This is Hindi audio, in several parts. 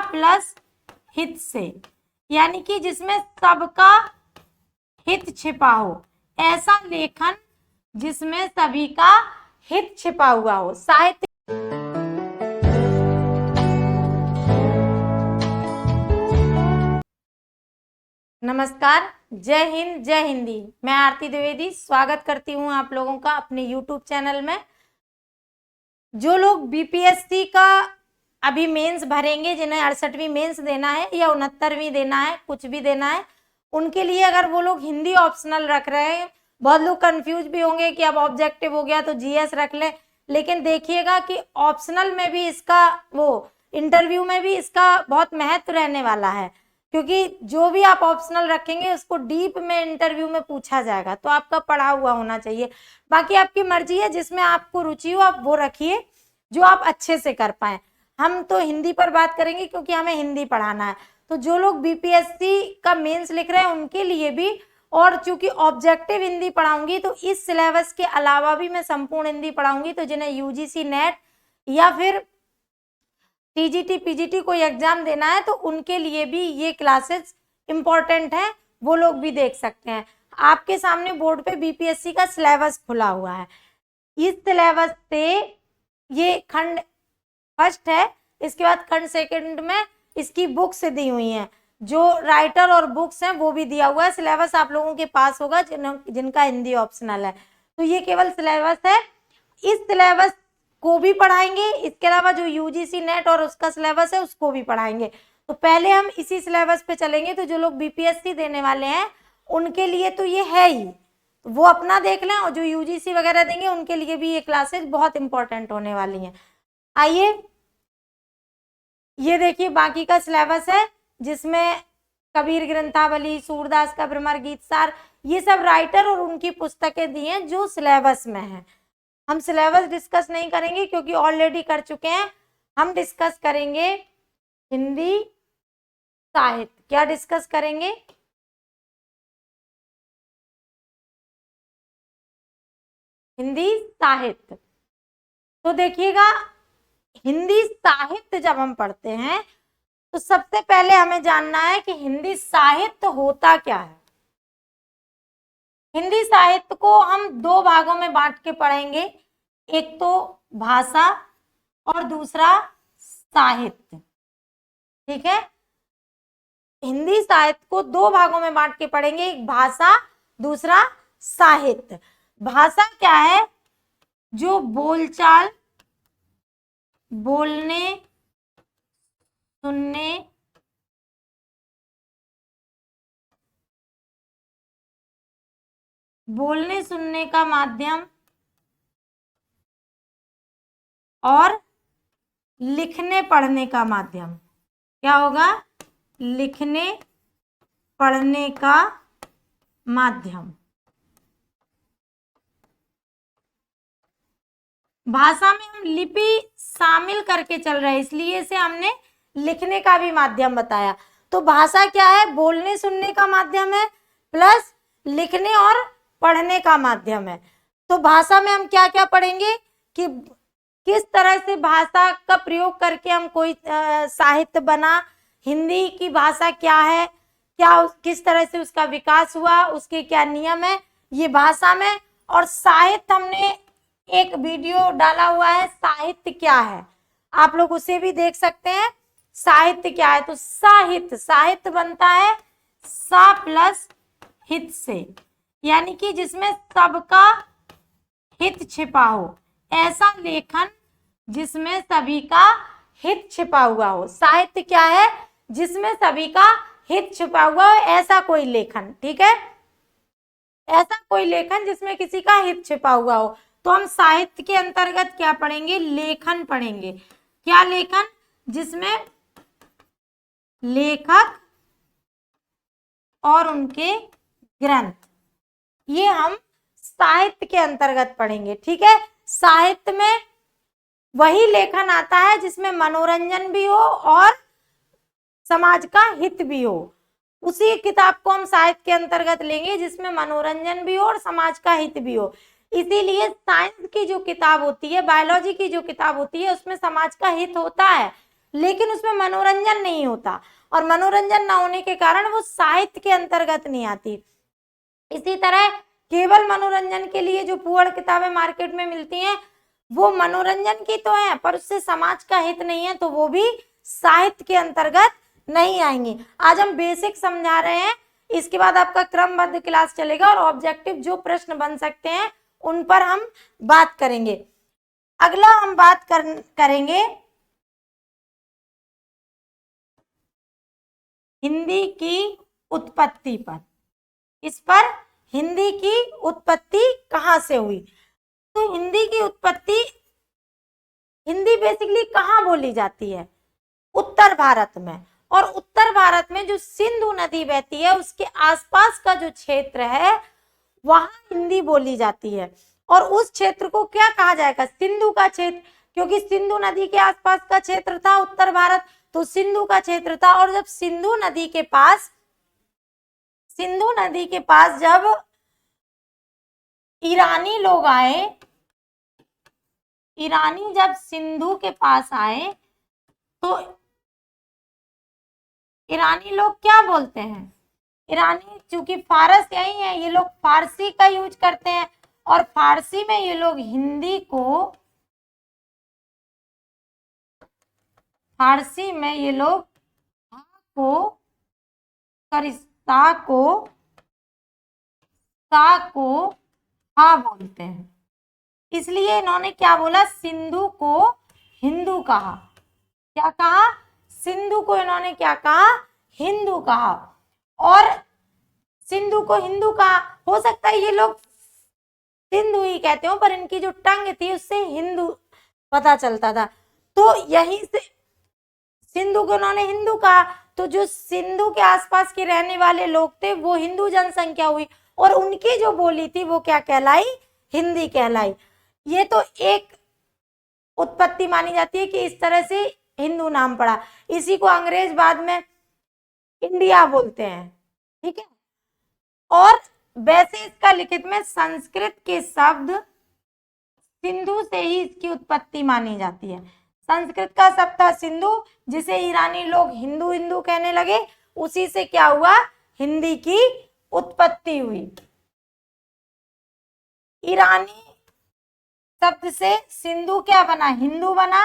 प्लस हित से, यानी कि जिसमें सबका हित छिपा हो, ऐसा लेखन जिसमें सभी का हित छिपा हुआ हो। साहित्य नमस्कार, जय हिंद, जय हिंदी। मैं आरती द्विवेदी स्वागत करती हूँ आप लोगों का अपने यूट्यूब चैनल में। जो लोग बीपीएससी का अभी मेंस भरेंगे, जिन्हें 68वीं मेंस देना है या 69वीं देना है, कुछ भी देना है, उनके लिए अगर वो लोग हिंदी ऑप्शनल रख रहे हैं, बहुत लोग कंफ्यूज भी होंगे कि अब ऑब्जेक्टिव हो गया तो जीएस रख ले, लेकिन देखिएगा कि ऑप्शनल में भी इसका, वो इंटरव्यू में भी इसका बहुत महत्व रहने वाला है, क्योंकि जो भी आप ऑप्शनल रखेंगे उसको डीप में इंटरव्यू में पूछा जाएगा, तो आपका पढ़ा हुआ होना चाहिए। बाकी आपकी मर्जी है, जिसमें आपको रुचि हो आप वो रखिए, जो आप अच्छे से कर पाए। हम तो हिंदी पर बात करेंगे क्योंकि हमें हिंदी पढ़ाना है। तो जो लोग बीपीएससी का मेंस लिख रहे हैं उनके लिए भी, और चूंकि ऑब्जेक्टिव हिंदी पढ़ाऊंगी तो इस सिलेबस के अलावा भी मैं संपूर्ण हिंदी पढ़ाऊंगी, तो जिन्हें यूजीसी नेट या फिर टीजीटी पीजीटी कोई एग्जाम देना है तो उनके लिए भी ये क्लासेस इंपॉर्टेंट है, वो लोग भी देख सकते हैं। आपके सामने बोर्ड पे बीपीएससी का सिलेबस खुला हुआ है। इस सिलेबस से ये खंड फर्स्ट है, इसके बाद खंड सेकंड में इसकी बुक्स दी हुई हैं, जो राइटर और बुक्स हैं वो भी दिया हुआ है। सिलेबस आप लोगों के पास होगा जिनका हिंदी ऑप्शनल है। तो ये केवल सिलेबस है, इस सिलेबस को भी पढ़ाएंगे, इसके अलावा जो यूजीसी नेट और उसका सिलेबस है उसको भी पढ़ाएंगे। तो पहले हम इसी सिलेबस पे चलेंगे। तो जो लोग बीपीएससी देने वाले हैं उनके लिए तो ये है ही, वो अपना देख लें, और जो यूजीसी वगैरह देंगे उनके लिए भी ये क्लासेस बहुत इंपॉर्टेंट होने वाली हैं। आइए ये देखिए बाकी का सिलेबस है, जिसमें कबीर ग्रंथावली, सूरदास का भ्रमर गीत सार, ये सब राइटर और उनकी पुस्तकें दी हैं जो सिलेबस में है। हम सिलेबस डिस्कस नहीं करेंगे क्योंकि ऑलरेडी कर चुके हैं। हम डिस्कस करेंगे हिंदी साहित्य। क्या डिस्कस करेंगे? हिंदी साहित्य। तो देखिएगा, हिंदी साहित्य जब हम पढ़ते हैं तो सबसे पहले हमें जानना है कि हिंदी साहित्य होता क्या है। हिंदी साहित्य को हम दो भागों में बांट के पढ़ेंगे, एक तो भाषा और दूसरा साहित्य। ठीक है, हिंदी साहित्य को दो भागों में बांट के पढ़ेंगे, एक भाषा, दूसरा साहित्य। भाषा क्या है? जो बोलचाल, बोलने, सुनने, बोलने सुनने का माध्यम और लिखने पढ़ने का माध्यम। क्या होगा? लिखने पढ़ने का माध्यम। भाषा में हम लिपि शामिल करके चल रहे हैं, इसलिए इसे हमने लिखने का भी माध्यम बताया। तो भाषा क्या है? बोलने सुनने का माध्यम है प्लस लिखने और पढ़ने का माध्यम है। तो भाषा में हम क्या क्या पढ़ेंगे कि किस तरह से भाषा का प्रयोग करके हम कोई साहित्य बना, हिंदी की भाषा क्या है, क्या किस तरह से उसका विकास हुआ, उसके क्या नियम है, ये भाषा में। और साहित्य हमने एक वीडियो डाला हुआ है, साहित्य क्या है, आप लोग उसे भी देख सकते हैं। साहित्य क्या है? तो साहित्य, साहित्य बनता है सा प्लस हित से, यानी कि जिसमें सबका हित छिपा हो, ऐसा लेखन जिसमें सभी का हित छिपा हुआ हो। साहित्य क्या है? जिसमें सभी का हित छिपा हुआ हो, ऐसा कोई लेखन। ठीक है, ऐसा कोई लेखन जिसमें किसी का हित छिपा हुआ हो। तो हम साहित्य के अंतर्गत क्या पढ़ेंगे? लेखन पढ़ेंगे। क्या लेखन? जिसमें लेखक और उनके ग्रंथ, ये हम साहित्य के अंतर्गत पढ़ेंगे। ठीक है, साहित्य में वही लेखन आता है जिसमें मनोरंजन भी हो और समाज का हित भी हो। उसी किताब को हम साहित्य के अंतर्गत लेंगे जिसमें मनोरंजन भी हो और समाज का हित भी हो। इसीलिए साइंस की जो किताब होती है, बायोलॉजी की जो किताब होती है, उसमें समाज का हित होता है, लेकिन उसमें मनोरंजन नहीं होता, और मनोरंजन ना होने के कारण वो साहित्य के अंतर्गत नहीं आती। इसी तरह केवल मनोरंजन के लिए जो पुअड़ किताबें मार्केट में मिलती हैं वो मनोरंजन की तो है पर उससे समाज का हित नहीं है, तो वो भी साहित्य के अंतर्गत नहीं आएंगे। आज हम बेसिक समझा रहे हैं, इसके बाद आपका क्रमबद्ध क्लास चलेगा और ऑब्जेक्टिव जो प्रश्न बन सकते हैं उन पर हम बात करेंगे। अगला हम बात करेंगे हिंदी की उत्पत्ति पर। इस पर हिंदी की उत्पत्ति कहाँ से हुई? तो हिंदी की उत्पत्ति, हिंदी बेसिकली कहाँ बोली जाती है? उत्तर भारत में, और उत्तर भारत में जो सिंधु नदी बहती है उसके आसपास का जो क्षेत्र है वहां हिंदी बोली जाती है। और उस क्षेत्र को क्या कहा जाएगा? सिंधु का क्षेत्र, क्योंकि सिंधु नदी के आसपास का क्षेत्र था उत्तर भारत, तो सिंधु का क्षेत्र था। और जब सिंधु नदी के पास जब ईरानी लोग आए, ईरानी जब सिंधु के पास आए तो ईरानी लोग क्या बोलते हैं? ईरानी, चूंकि फारस यही है, ये लोग फारसी का यूज करते हैं, और फारसी में ये लोग हिंदी को, फारसी में ये लोग को हा बोलते हैं। इसलिए इन्होंने क्या बोला? सिंधु को हिंदू कहा। क्या कहा? सिंधु को इन्होंने क्या कहा? हिंदू कहा। और सिंधु को हिंदू कहा, हो सकता है ये लोग सिंधु ही कहते हो पर इनकी जो टंग थी उससे हिंदू पता चलता था, तो यहीं से सिंधु को उन्होंने हिंदू कहा। तो जो सिंधु के आसपास के रहने वाले लोग थे वो हिंदू जनसंख्या हुई, और उनकी जो बोली थी वो क्या कहलाई? हिंदी कहलाई। ये तो एक उत्पत्ति मानी जाती है कि इस तरह से हिंदू नाम पड़ा। इसी को अंग्रेज बाद में इंडिया बोलते हैं, ठीक है। और वैसे इसका लिखित में संस्कृत के शब्द सिंधु से ही इसकी उत्पत्ति मानी जाती है। संस्कृत का शब्द था सिंधु, जिसे ईरानी लोग हिंदू हिंदू कहने लगे, उसी से क्या हुआ? हिंदी की उत्पत्ति हुई। ईरानी शब्द से सिंधु क्या बना? हिंदू बना।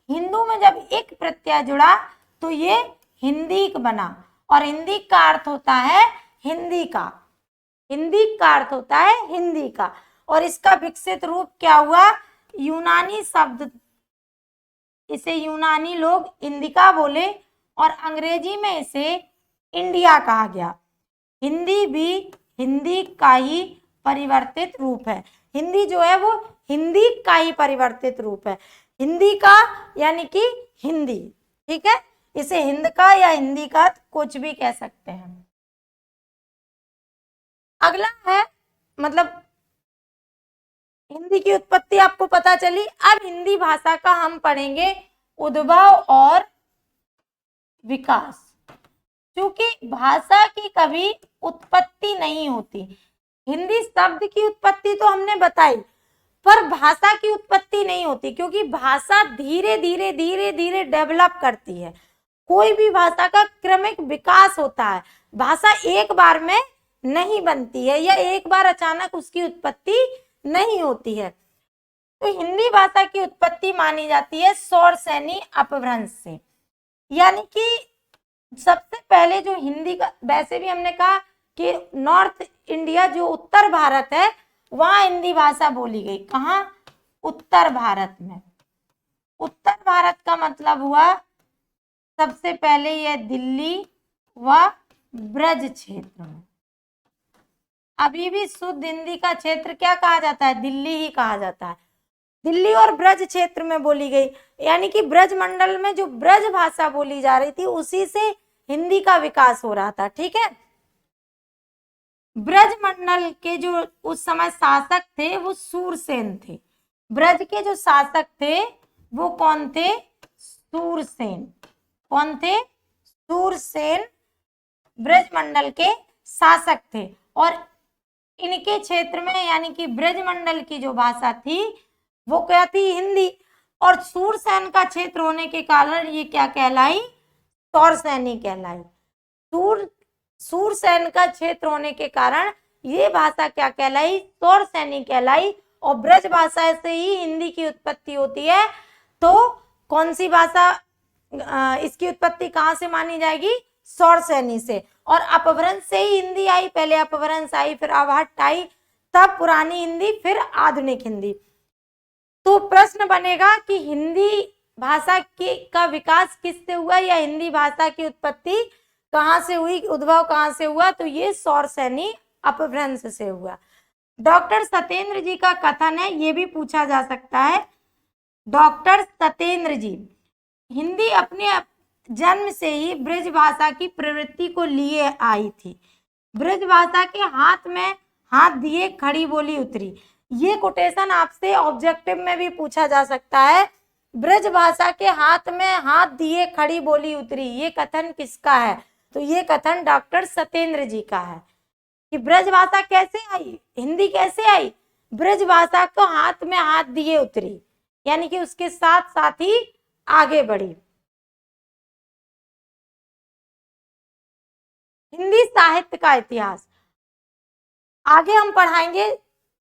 हिंदू में जब एक प्रत्यय जुड़ा तो ये हिंदीक बना, और हिंदीक का अर्थ होता है हिंदी का। हिंदीक का अर्थ होता है हिंदी का। और इसका विकसित रूप क्या हुआ? यूनानी शब्द, इसे यूनानी लोग इंडिका बोले, और अंग्रेजी में इसे इंडिया कहा गया। हिंदी भी हिंदी का ही परिवर्तित रूप है। हिंदी जो है वो हिंदी का ही परिवर्तित रूप है। हिंदी का यानी कि हिंदी, ठीक है। इसे हिंद का या हिंदी का कुछ भी कह सकते हैं। अगला है, मतलब हिंदी की उत्पत्ति आपको पता चली। अब हिंदी भाषा का हम पढ़ेंगे उद्भव और विकास। क्योंकि भाषा की कभी उत्पत्ति नहीं होती। हिंदी शब्द की उत्पत्ति तो हमने बताई, पर भाषा की उत्पत्ति नहीं होती, क्योंकि भाषा धीरे धीरे धीरे धीरे डेवलप करती है। कोई भी भाषा का क्रमिक विकास होता है। भाषा एक बार में नहीं बनती है, या एक बार अचानक उसकी उत्पत्ति नहीं होती है। तो हिंदी भाषा की उत्पत्ति मानी जाती है सौरसेनी अपभ्रंश से। यानी कि सबसे पहले जो हिंदी का, वैसे भी हमने कहा कि नॉर्थ इंडिया जो उत्तर भारत है वहां हिंदी भाषा बोली गई। कहाँ? उत्तर भारत में। उत्तर भारत का मतलब हुआ सबसे पहले यह दिल्ली व ब्रज क्षेत्र में। अभी भी शुद्ध हिंदी का क्षेत्र क्या कहा जाता है? दिल्ली ही कहा जाता है। दिल्ली और ब्रज क्षेत्र में बोली गई, यानी कि ब्रज मंडल में जो ब्रज भाषा बोली जा रही थी उसी से हिंदी का विकास हो रहा था, ठीक है। ब्रज मंडल के जो उस समय शासक थे वो सूरसेन थे। ब्रज के जो शासक थे वो कौन थे? सूरसेन। कौन थे? सूरसेन ब्रज मंडल के शासक थे। और इनके क्षेत्र में, यानी कि ब्रज मंडल की जो भाषा थी वो क्या थी? हिंदी। और सूरसेन का क्षेत्र होने के कारण ये क्या कहलाई, सौरसेनी कहलाई। सूरसेन का क्षेत्र होने के कारण ये भाषा क्या कहलाई, सौरसेनी कहलाई। और ब्रज भाषा से ही हिंदी की उत्पत्ति होती है। तो कौन सी भाषा, इसकी उत्पत्ति कहाँ से मानी जाएगी, सौरसेनी से। और अपभ्रंश से ही हिंदी आई, पहले अपभ्रंश आई, फिर अवहट्ट आई, तब पुरानी हिंदी, फिर आधुनिक हिंदी। तो प्रश्न बनेगा कि हिंदी भाषा का विकास किससे हुआ, या हिंदी भाषा की उत्पत्ति कहाँ से हुई, उद्भव कहाँ से हुआ, तो ये सौरसेनी अपभ्रंश से हुआ। डॉक्टर सत्येंद्र जी का कथन है, ये भी पूछा जा सकता है। डॉक्टर सत्येंद्र जी, हिंदी अपने जन्म से ही ब्रज भाषा की प्रवृत्ति को लिए आई थी। ब्रज भाषा के हाथ में हाथ दिए खड़ी बोली उतरी। ये कोटेशन आपसे ऑब्जेक्टिव में भी पूछा जा सकता है। ब्रज भाषा के हाथ में हाथ दिए खड़ी बोली उतरी, ये कथन किसका है, तो ये कथन डॉक्टर सत्येंद्र जी का है। कि ब्रज भाषा कैसे आई, हिंदी कैसे आई, ब्रज भाषा को हाथ में हाथ दिए उतरी, यानी कि उसके साथ साथ ही आगे बढ़ी। हिंदी साहित्य का इतिहास आगे हम पढ़ाएंगे।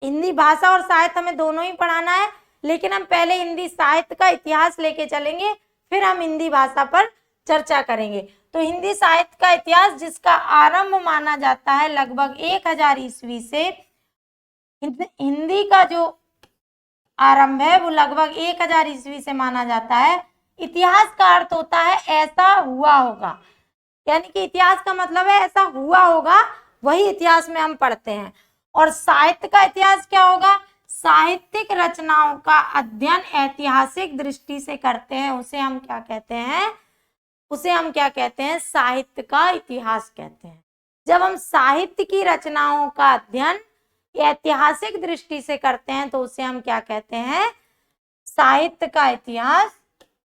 हिंदी भाषा और साहित्य हमें दोनों ही पढ़ाना है, लेकिन हम पहले हिंदी साहित्य का इतिहास लेके चलेंगे, फिर हम हिंदी भाषा पर चर्चा करेंगे। तो हिंदी साहित्य का इतिहास, जिसका आरंभ माना जाता है लगभग 1000 ईस्वी से, हिंदी का जो आरंभ है वो लगभग 1000 ईस्वी से माना जाता है। इतिहास का अर्थ होता है ऐसा हुआ होगा, यानी कि इतिहास का मतलब है ऐसा हुआ होगा, वही इतिहास में हम पढ़ते हैं। और साहित्य का इतिहास क्या होगा, साहित्यिक रचनाओं का अध्ययन ऐतिहासिक दृष्टि से करते हैं, उसे हम क्या कहते हैं, उसे हम क्या कहते हैं, साहित्य का इतिहास कहते हैं। जब हम साहित्य की रचनाओं का अध्ययन ऐतिहासिक दृष्टि से करते हैं तो उसे हम क्या कहते हैं, साहित्य का इतिहास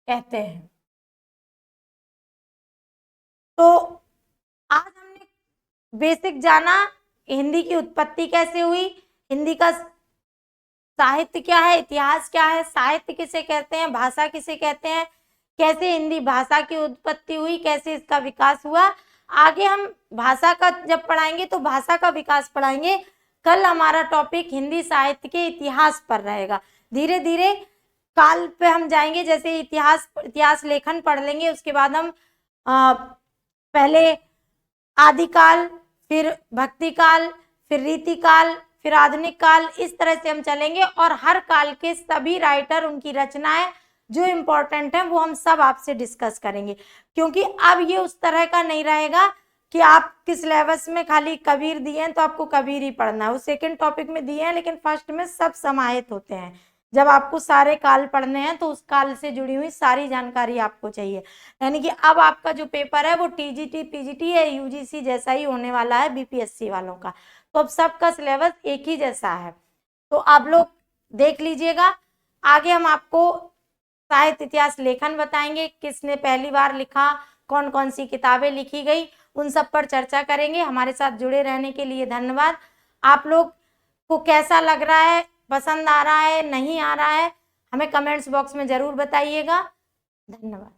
कहते हैं। तो आज हमने बेसिक जाना हिंदी की उत्पत्ति कैसे हुई, हिंदी का साहित्य क्या है, इतिहास क्या है, साहित्य किसे कहते हैं, भाषा किसे कहते हैं, कैसे हिंदी भाषा की उत्पत्ति हुई, कैसे इसका विकास हुआ। आगे हम भाषा का जब पढ़ाएंगे तो भाषा का विकास पढ़ाएंगे। कल हमारा टॉपिक हिंदी साहित्य के इतिहास पर रहेगा। धीरे धीरे काल पे हम जाएंगे, जैसे इतिहास लेखन पढ़ लेंगे, उसके बाद हम पहले आदिकाल, फिर भक्ति काल, फिर रीति काल, फिर आधुनिक काल, इस तरह से हम चलेंगे। और हर काल के सभी राइटर, उनकी रचनाएं जो इम्पोर्टेंट है वो हम सब आपसे डिस्कस करेंगे। क्योंकि अब ये उस तरह का नहीं रहेगा कि आप किस सिलेबस में खाली कबीर दिए हैं तो आपको कबीर ही पढ़ना है, वो सेकंड टॉपिक में दिए हैं, लेकिन फर्स्ट में सब समाहित होते हैं। जब आपको सारे काल पढ़ने हैं तो उस काल से जुड़ी हुई सारी जानकारी आपको चाहिए। यानी कि अब आपका जो पेपर है वो टीजीटी, पीजीटी या यूजीसी जैसा ही होने वाला है, बीपीएससी वालों का। तो अब सबका सिलेबस एक ही जैसा है, तो आप लोग देख लीजिएगा। आगे हम आपको साहित्य इतिहास लेखन बताएंगे, किसने पहली बार लिखा, कौन कौन सी किताबें लिखी गई, उन सब पर चर्चा करेंगे। हमारे साथ जुड़े रहने के लिए धन्यवाद। आप लोग को कैसा लग रहा है, पसंद आ रहा है, नहीं आ रहा है, हमें कमेंट्स बॉक्स में जरूर बताइएगा। धन्यवाद।